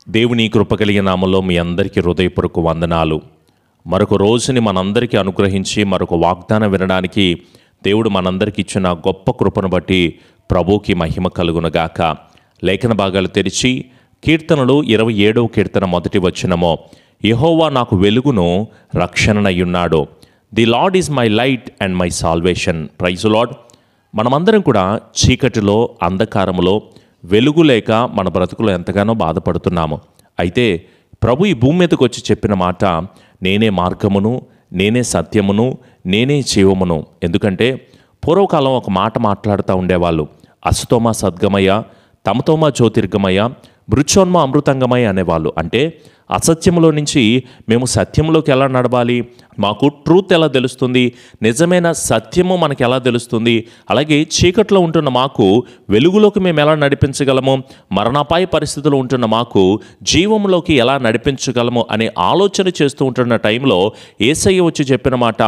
దేవుని కృప కలిగిన నామములో మీ అందరికీ హృదయపూర్వక వందనాలు. మరొక రోజుని మనందరికీ అనుగ్రహించి మరొక వాగ్దానం వినడానికి దేవుడు మనందరికీ ఇచ్చిన గొప్ప కృపను బట్టి ప్రభువుకి మహిమ కలుగునుగాక. లేఖన భాగాలు తెరిచి కీర్తనలు 27వ కీర్తన మొదటి వచనము, యెహోవా నాకు వెలుగును రక్షణనయ్యున్నాడు. The Lord is my light and my salvation. Praise Lord. మనమందరం కూడా చీకటిలో, అంధకారములో, వెలుగు లేక మన బ్రతుకులో ఎంతగానో బాధపడుతున్నాము. అయితే ప్రభు ఈ భూమి మీదకి వచ్చి చెప్పిన మాట, నేనే మార్గమును, నేనే సత్యమును, నేనే జీవమును. ఎందుకంటే పూర్వకాలం ఒక మాట మాట్లాడుతూ ఉండేవాళ్ళు, అసతోమ సద్గమయ, తమతోమ జ్యోతిర్గమయ, మృత్యోన్మ అమృతంగమయ అనేవాళ్ళు. అంటే అసత్యంలో నుంచి మేము సత్యంలోకి ఎలా నడవాలి, మాకు ట్రూత్ ఎలా తెలుస్తుంది, నిజమైన సత్యము మనకు ఎలా తెలుస్తుంది, అలాగే చీకట్లో ఉంటున్న మాకు వెలుగులోకి మేము ఎలా నడిపించగలము, మరణాపాయ పరిస్థితుల్లో ఉంటున్న మాకు జీవంలోకి ఎలా నడిపించగలము అనే ఆలోచన చేస్తూ ఉంటున్న టైంలో యేసయ్య వచ్చి చెప్పిన మాట,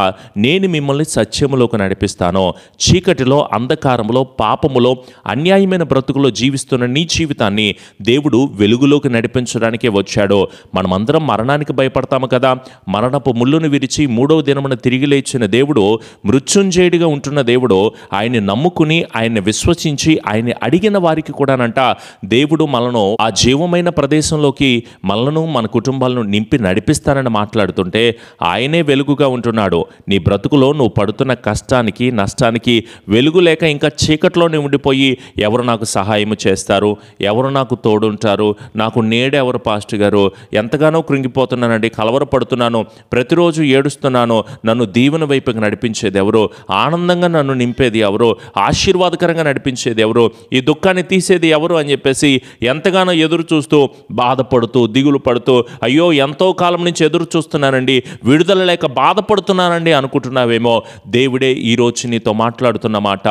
నేను మిమ్మల్ని సత్యములోకి నడిపిస్తాను. చీకటిలో, అంధకారములో, పాపములో, అన్యాయమైన బ్రతుకులో జీవిస్తున్న నీ జీవితాన్ని దేవుడు వెలుగులోకి నడిపించడానికే వచ్చాడు. మనమందరం మరణానికి భయపడతాము కదా. మరణపు ముళ్ళును విరిచి 3వ దినమున తిరిగి లేచిన దేవుడు, మృత్యుంజయుడిగా ఉంటున్న దేవుడు, ఆయన్ని నమ్ముకుని ఆయన్ని విశ్వసించి ఆయన్ని అడిగిన వారికి కూడానంట దేవుడు మనను ఆ జీవమైన ప్రదేశంలోకి మనలను, మన కుటుంబాలను నింపి నడిపిస్తానని మాట్లాడుతుంటే ఆయనే వెలుగుగా ఉంటున్నాడు. నీ బ్రతుకులో నువ్వు పడుతున్న కష్టానికి, నష్టానికి వెలుగు లేక ఇంకా చీకట్లోనే ఉండిపోయి ఎవరు నాకు సహాయం చేస్తారు, ఎవరు నాకు తోడుంటారు, నాకు నేడెవరు పాస్టర్ గారు, ఎంతగానో కృంగిపోతున్నానండి, కలవరపడుతున్నాను, ప్రతిరోజు ఏడుస్తున్నాను, నన్ను దీవెన వైపుకి నడిపించేది ఎవరు, ఆనందంగా నన్ను నింపేది ఎవరు, ఆశీర్వాదకరంగా నడిపించేది ఎవరు, ఈ దుఃఖాన్ని తీసేది ఎవరు అని చెప్పేసి ఎంతగానో ఎదురు చూస్తూ, బాధపడుతూ, దిగులు పడుతూ, అయ్యో ఎంతో కాలం నుంచి ఎదురు చూస్తున్నానండి, విడుదల లేక బాధపడుతున్నానండి అనుకుంటున్నావేమో. దేవుడే ఈరోజు నీతో మాట్లాడుతున్న మాట,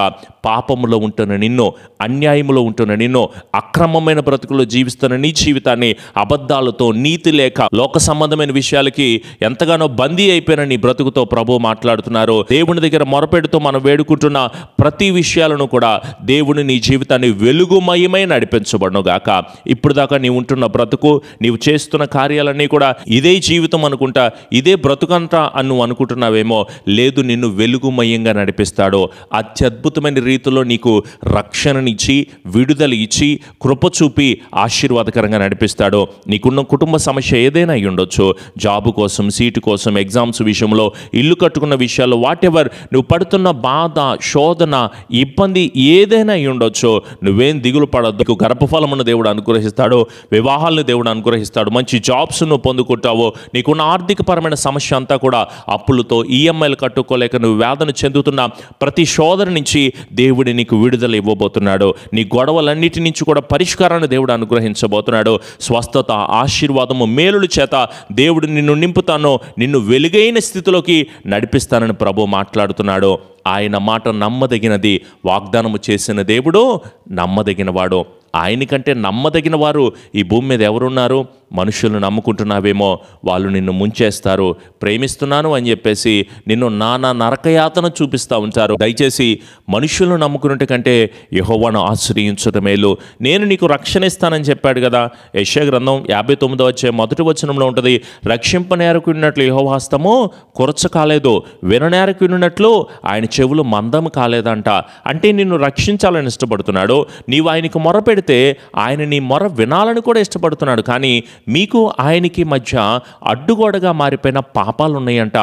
పాపములో ఉంటున్న నిన్ను, అన్యాయములో ఉంటున్న నిన్ను, అక్రమమైన బ్రతుకులో జీవిస్తున్న నీ జీవితాన్ని అబద్ధాలతో, నీతి లేక, లోక సంబంధమైన విషయాలకి ఎంతగానో బందీ అయిపోయిన నీ బ్రతుకుతో ప్రభు మాట్లాడుతున్నారు. దేవుని దగ్గర మొరపెడుతూ మనం వేడుకుంటున్న ప్రతి విషయాలను కూడా దేవుని నీ జీవితాన్ని వెలుగుమయమై నడిపించబడును గాక. ఇప్పుడు దాకా నీవు ఉంటున్న బ్రతుకు, నీవు చేస్తున్న కార్యాలన్నీ కూడా ఇదే జీవితం అనుకుంటా, ఇదే బ్రతుకంతా అని నువ్వు అనుకుంటున్నావేమో. లేదు, నిన్ను వెలుగుమయంగా నడిపిస్తాడు. అత్యద్భుతమైన రీతిలో నీకు రక్షణనిచ్చి, విడుదల ఇచ్చి, కృప చూపి ఆశీర్వాదకరంగా నడిపిస్తాడు. నీకున్న కుటుంబ సమస్య ఏదైనా అయి ఉండొచ్చు, జాబు కోసం, సీటు కోసం, ఎగ్జామ్స్ విషయంలో, ఇల్లు కట్టుకున్న విషయాల్లో, వాటెవర్ నువ్వు పడుతున్న బాధ, శోధన, ఇబ్బంది ఏదైనా అయి ఉండొచ్చు. నువ్వేం దిగులు పడొద్దు. నీకు గర్భఫలమును దేవుడు అనుగ్రహిస్తాడు, వివాహాలను దేవుడు అనుగ్రహిస్తాడు, మంచి జాబ్స్ నువ్వు పొందుకుంటావు. నీకున్న ఆర్థికపరమైన సమస్య అంతా కూడా అప్పులతో, ఈఎంఐలు కట్టుకోలేక నువ్వు వేదన చెందుతున్న ప్రతి శోధన నుంచి దేవుడు నీకు విడుదల ఇవ్వబోతున్నాడు. నీ గొడవలన్నిటి నుంచి కూడా పరిష్కారాన్ని దేవుడు అనుగ్రహించబోతున్నాడు. స్వస్థత, ఆశీర్వాదము, మేలుల చేత దేవుడు నిన్ను నింపుతాను, నిన్ను వెలుగైన స్థితిలోకి నడిపిస్తానని ప్రభు మాట్లాడుతున్నాడు. ఆయన మాట నమ్మదగినది. వాగ్దానము చేసిన దేవుడు నమ్మదగినవాడు. ఆయనకంటే నమ్మదగిన వారు ఈ భూమి మీద ఎవరున్నారు? మనుషులను నమ్ముకుంటున్నావేమో, వాళ్ళు నిన్ను ముంచేస్తారు. ప్రేమిస్తున్నాను అని చెప్పేసి నిన్ను నానా నరకయాతన చూపిస్తూ ఉంటారు. దయచేసి మనుషులను నమ్ముకున్నట్టు కంటే యెహోవాను ఆశ్రయించడం మేలు. నేను నీకు రక్షణ ఇస్తానని చెప్పాడు కదా. యెషయా గ్రంథం 59వ అధ్యాయం 1వ వచనంలో ఉంటుంది, రక్షింపనేరకు విన్నట్లు యెహోవా హస్తము కొరచ కాలేదు, విననేరకు విన్నట్లు ఆయన చెవులు మందము కాలేదంట. అంటే నిన్ను రక్షించాలని ఇష్టపడుతున్నాడు. నీవు ఆయనకు మొరపెడితే ఆయన నీ మొర వినాలని కూడా ఇష్టపడుతున్నాడు. కానీ మీకు ఆయనకి మధ్య అడ్డుగోడగా మారిపోయిన పాపాలు ఉన్నాయంట,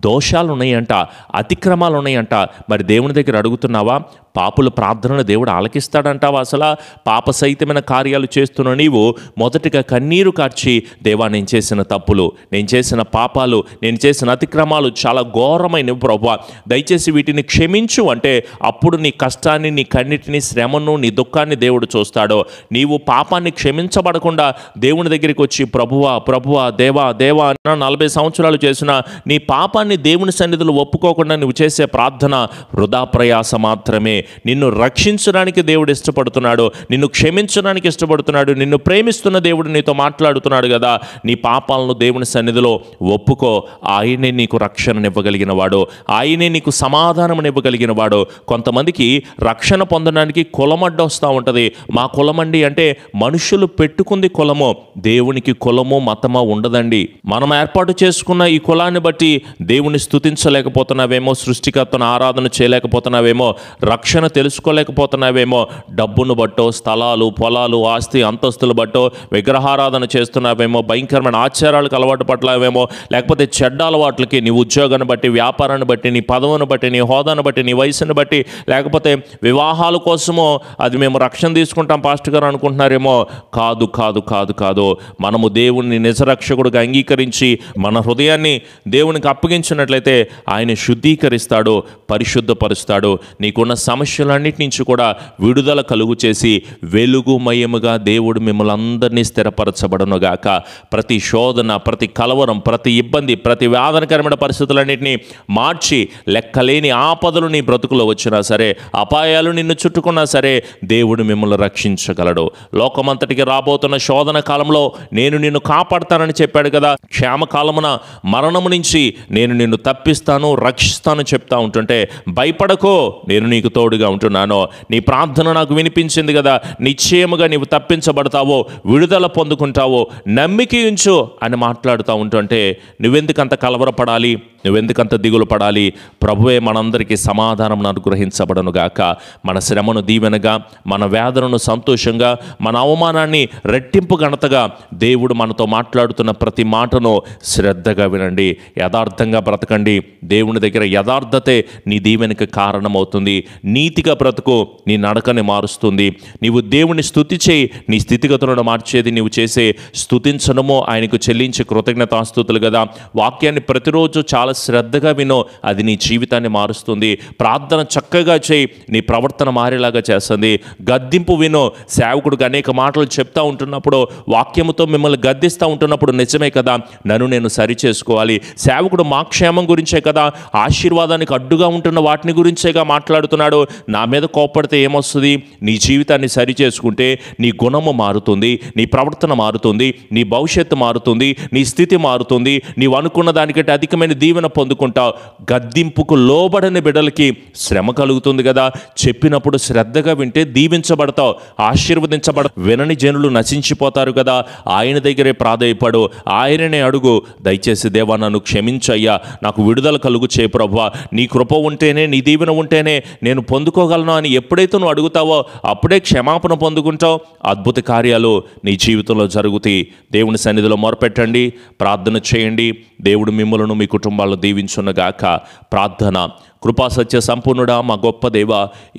దోషాలు ఉన్నాయంట, అతిక్రమాలు ఉన్నాయంట. మరి దేవుని దగ్గర అడుగుతున్నావా? పాపుల ప్రార్థనను దేవుడు ఆలకిస్తాడంటావా? అసలు పాప సహితమైన కార్యాలు చేస్తున్న నీవు మొదటిగా కన్నీరు కార్చి, దేవా నేను చేసిన తప్పులు, నేను చేసిన పాపాలు, నేను చేసిన అతిక్రమాలు చాలా ఘోరమైనవి ప్రభువా, దయచేసి వీటిని క్షమించు అంటే అప్పుడు నీ కష్టాన్ని, నీ కన్నిటిని, శ్రమను, నీ దుఃఖాన్ని దేవుడు చూస్తాడు. నీవు పాపాన్ని క్షమించబడకుండా దేవుని దగ్గరికి వచ్చి ప్రభువా ప్రభువా దేవా దేవా అన్న 40 సంవత్సరాలు చేసిన నీ పాపాన్ని దేవుని సన్నిధిలో ఒప్పుకోకుండా నువ్వు చేసే ప్రార్థన వృధా ప్రయాస మాత్రమే. నిన్ను రక్షించడానికి దేవుడు ఇష్టపడుతున్నాడు, నిన్ను క్షమించడానికి ఇష్టపడుతున్నాడు, నిన్ను ప్రేమిస్తున్న దేవుడు నీతో మాట్లాడుతున్నాడు కదా. నీ పాపాలను దేవుని సన్నిధిలో ఒప్పుకో. ఆయనే నీకు రక్షణనివ్వగలిగిన వాడు, ఆయనే నీకు సమాధానమునివ్వగలిగిన వాడు. కొంతమందికి రక్షణ పొందడానికి కులం అడ్డొస్తూ ఉంటుంది. మా కులమండి అంటే మనుషులు పెట్టుకుంది కులము, దేవునికి కులము మతమో ఉండదండి. మనం ఏర్పాటు చేసుకున్న ఈ కులాన్ని బట్టి దేవుని స్తుతించలేకపోతున్నావేమో, సృష్టికర్తను ఆరాధన చేయలేకపోతున్నావేమో, రక్షణ తెలుసుకోలేకపోతున్నావేమో, డబ్బును బట్టో, స్థలాలు పొలాలు ఆస్తి అంతస్తులు బట్టో విగ్రహారాధన చేస్తున్నావేమో, భయంకరమైన ఆచారాలకు అలవాటు పడలేవేమో, లేకపోతే చెడ్డ అలవాట్లకి నీ ఉద్యోగాన్ని బట్టి, వ్యాపారాన్ని బట్టి, నీ పదవును బట్టి, నీ హోదాను బట్టి, నీ వయసును బట్టి, లేకపోతే వివాహాల కోసమో అది మేము రక్షణ తీసుకుంటాం పాస్టర్ గారు అనుకుంటున్నారేమో. కాదు కాదు కాదు కాదు. మనము దేవుణ్ణి నిజరక్షకుడిగా అంగీకరించి మన హృదయాన్ని దేవునికి అప్పగించినట్లయితే ఆయన శుద్ధీకరిస్తాడు, పరిశుద్ధపరుస్తాడు. నీకున్న సమస్యలన్నిటి నుంచి కూడా విడుదల కలుగు చేసి వెలుగుమయముగా దేవుడు మిమ్మల్ని అందరినీ స్థిరపరచబడునుగాక. ప్రతి శోధన, ప్రతి కలవరం, ప్రతి ఇబ్బంది, ప్రతి వేదనకరమైన పరిస్థితులన్నింటినీ మార్చి లెక్కలేని ఆపదలు నీ బ్రతుకులో వచ్చినా సరే, అపాయాలు నిన్ను చుట్టుకున్నా సరే, దేవుడు మిమ్మల్ని రక్షించగలడు. లోకమంతటికి రాబోతున్న శోధన కాలంలో నేను నిన్ను కాపాడతానని చెప్పాడు కదా. క్షేమకాలమున మరణము నుంచి నేను నిన్ను తప్పిస్తాను, రక్షిస్తాను చెప్తా ఉంటుంటే భయపడకో, నేను నీకు తోడుగా ఉంటున్నాను. నీ ప్రార్థన నాకు వినిపించింది కదా, నిశ్చయముగా నీవు తప్పించబడతావో, విడుదల పొందుకుంటావో, నమ్మిక ఉంచు అని మాట్లాడుతూ ఉంటుంటే నువ్వెందుకంత కలవరపడాలి, నువ్వెందుకంత దిగులు పడాలి? ప్రభువే మనందరికీ సమాధానం అనుగ్రహించబడనుగాక. మన శ్రమను దీవెనగా, మన వేదనను సంతోషంగా, మన అవమానాన్ని రెట్టింపు ఘనతగా దేవుడు మనతో మాట్లాడుతున్న ప్రతి మాటను శ్రద్ధగా వినండి. యథార్థంగా బ్రతకండి. దేవుని దగ్గర యథార్థతే నీ దీవెనకి కారణమవుతుంది. నీతిగా బ్రతుకు, నీ నడకని మారుస్తుంది. నీవు దేవుని స్తుతి చేయి, నీ స్థితిగతులను మార్చేది నీవు చేసే స్తుతించడమో ఆయనకు చెల్లించే కృతజ్ఞతాస్తుతులు కదా. వాక్యాన్ని ప్రతిరోజు చాలా శ్రద్ధగా వినో, అది నీ జీవితాన్ని మారుస్తుంది. ప్రార్థన చక్కగా చేయి, నీ ప్రవర్తన మారేలాగా చేస్తుంది. గద్దింపు వినో, సేవకుడికి అనేక మాటలు చెప్తా ఉంటున్నప్పుడు, వాక్యముతో మిమ్మల్ని గద్దిస్తూ ఉంటున్నప్పుడు నిజమే కదా, నన్ను నేను సరి చేసుకోవాలి. సేవకుడు మా క్షేమం గురించే కదా, ఆశీర్వాదానికి అడ్డుగా ఉంటున్న వాటిని గురించేగా మాట్లాడుతున్నాడు. నా మీద కోపడితే ఏమొస్తుంది? నీ జీవితాన్ని సరి చేసుకుంటే నీ గుణము మారుతుంది, నీ ప్రవర్తన మారుతుంది, నీ భవిష్యత్తు మారుతుంది, నీ స్థితి మారుతుంది. నీవు అనుకున్న దానికంటే అధికమైన దీవెన పొందుకుంటావు. గద్దింపుకు లోబడని బిడ్డలకి శ్రమ కలుగుతుంది కదా. చెప్పినప్పుడు శ్రద్ధగా వింటే దీవించబడతావు, ఆశీర్వదించబడ. వినని జనులు నశించిపోతారు కదా. ఆయన దగ్గరే ప్రాధేయపడు, ఆయననే అడుగు. దయచేసి దేవా నన్ను క్షమించయ్యా, నాకు విడుదల కలుగు చేయ ప్రభువా, నీ కృప ఉంటేనే, నీ దీవెన ఉంటేనే నేను పొందుకోగలను అని ఎప్పుడైతే నువ్వు అడుగుతావో అప్పుడే క్షమాపణ పొందుకుంటావు. అద్భుత కార్యాలు నీ జీవితంలో జరుగుతాయి. దేవుని సన్నిధిలో మొరపెట్టండి, ప్రార్థన చేయండి. దేవుడు మిమ్మలను మీ కుటుంబాలను దీవించునుగాక. ప్రార్థన. కృపా సత్య సంపూర్ణుడా, మా గొప్ప దేవ,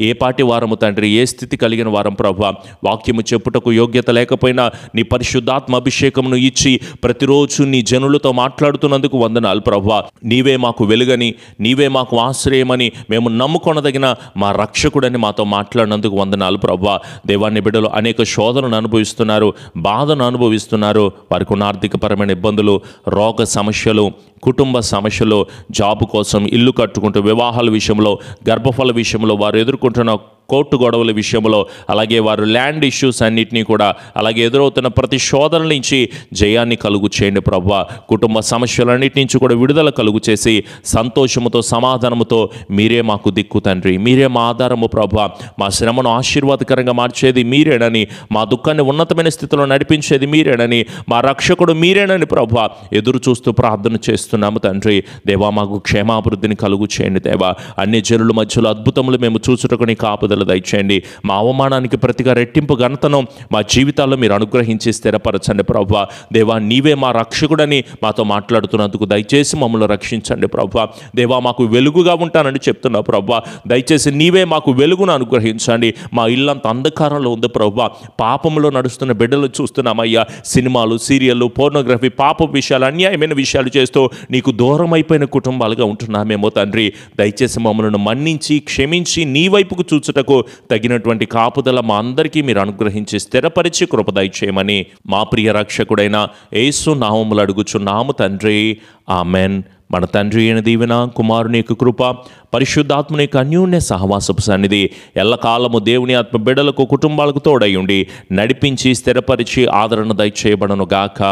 ఏ పాటి వారము తండ్రి, ఏ స్థితి కలిగిన వారం ప్రభువా, వాక్యము చెప్పుటకు యోగ్యత లేకపోయినా నీ పరిశుద్ధాత్మ అభిషేకమును ఇచ్చి ప్రతిరోజు నీ జనులతో మాట్లాడుతున్నందుకు వందనాలు ప్రభువా. నీవే మాకు వెలుగని, నీవే మాకు ఆశ్రయమని మేము నమ్ముకొనదగిన మా రక్షకుడని మాతో మాట్లాడినందుకు వందనాలు ప్రభువా. దేవాన్ని బిడ్డలు అనేక శోధనను అనుభవిస్తున్నారు, బాధను అనుభవిస్తున్నారు. వారికి ఉన్న ఆర్థికపరమైన ఇబ్బందులు, రోగ సమస్యలు, కుటుంబ సమస్యలు, జాబు కోసం, ఇల్లు కట్టుకుంటూ, వివాహాల విషయంలో, గర్భఫల విషయంలో వారు ఎదుర్కొంటున్న కోర్టు గొడవల విషయంలో, అలాగే వారు ల్యాండ్ ఇష్యూస్ అన్నింటినీ కూడా, అలాగే ఎదురవుతున్న ప్రతి శోధనల నుంచి జయాన్ని కలుగు చేయండి ప్రభువా. కుటుంబ సమస్యలన్నిటి నుంచి కూడా విడుదల కలుగు చేసి సంతోషముతో, సమాధానముతో మీరే మాకు దిక్కు తండ్రి, మీరే మా ఆధారము ప్రభువా. మా శ్రమను ఆశీర్వాదకరంగా మార్చేది మీరేనని, మా దుఃఖాన్ని ఉన్నతమైన స్థితిలో నడిపించేది మీరేనని, మా రక్షకుడు మీరేనని ప్రభువా ఎదురు చూస్తూ ప్రార్థన చేస్తున్నాము తండ్రి. దేవా మాకు క్షేమాభివృద్ధిని కలుగు చేయండి దేవా. అన్ని జనుల మధ్యలో అద్భుతములు మేము చూచుటకు నీ కాపుదల దయచేయండి. మా అవమానానికి ప్రతిగా రెట్టింపు ఘనతను మా జీవితాల్లో మీరు అనుగ్రహించి స్థిరపరచండి ప్రభువా. దేవా నీవే మా రక్షకుడని మాతో మాట్లాడుతున్నందుకు దయచేసి మమ్మల్ని రక్షించండి ప్రభువా. దేవా మాకు వెలుగుగా ఉంటానని చెప్తున్నావు ప్రభువా. దయచేసి నీవే మాకు వెలుగును అనుగ్రహించండి. మా ఇల్లంత అంధకారంలో ఉంది ప్రభువా. పాపంలో నడుస్తున్న బిడ్డలు చూస్తున్నామయ్యా. సినిమాలు, సీరియళ్ళు, పోర్నోగ్రఫీ, పాప విషయాలు, అన్యాయమైన విషయాలు చేస్తూ నీకు దూరం అయిపోయిన కుటుంబాలుగా ఉంటున్నామేమో తండ్రి. దయచేసి మమ్మల్ని మన్నించి క్షమించి నీ వైపుకు చూచుట భద్రతకు తగినటువంటి కాపుదల మా అందరికీ మీరు అనుగ్రహించి స్థిరపరిచి కృప దయచేయమని మా ప్రియ రక్షకుడైన యేసు నామములు అడుగుచున్నాము తండ్రి. ఆమెన్. మన తండ్రి అయిన దీవెన, కుమారుని యొక్క కృప, పరిశుద్ధాత్మని యొక్క అన్యోన్య సహవాసపు సన్నిధి ఎల్లకాలము దేవుని ఆత్మ బిడ్డలకు, కుటుంబాలకు తోడయుండి నడిపించి స్థిరపరిచి ఆదరణ దయచేయబడను గాక.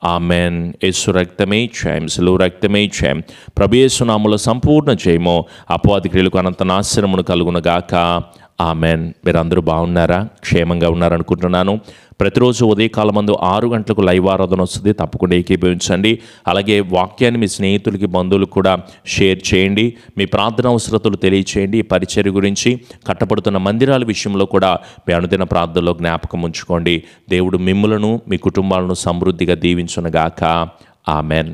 ఆమెన్. యేసు రక్తమే జయం, సిలువ రక్తమే జయం. ప్రభు యేసు నామములో సంపూర్ణ జయము, అపవాది క్రియలకు అనంత నాశనమును కలుగును గాక. ఆమెన్. మీరందరూ బాగున్నారా? క్షేమంగా ఉన్నారనుకుంటున్నాను. ప్రతిరోజు ఉదయకాలమందు 6 గంటలకు లైవ్ ఆరాధన వస్తుంది, తప్పకుండా ఏకీభవించండి. అలాగే వాక్యాన్ని మీ స్నేహితులకి, బంధువులకు కూడా షేర్ చేయండి. మీ ప్రార్థన అవసరతలు తెలియచేయండి. ఈ పరిచర్య గురించి, కట్టబడుతున్న మందిరాల విషయంలో కూడా మీ అనుదిన ప్రార్థనలో జ్ఞాపకం ఉంచుకోండి. దేవుడు మిమ్ములను, మీ కుటుంబాలను సమృద్ధిగా దీవించునుగాక. ఆమెన్.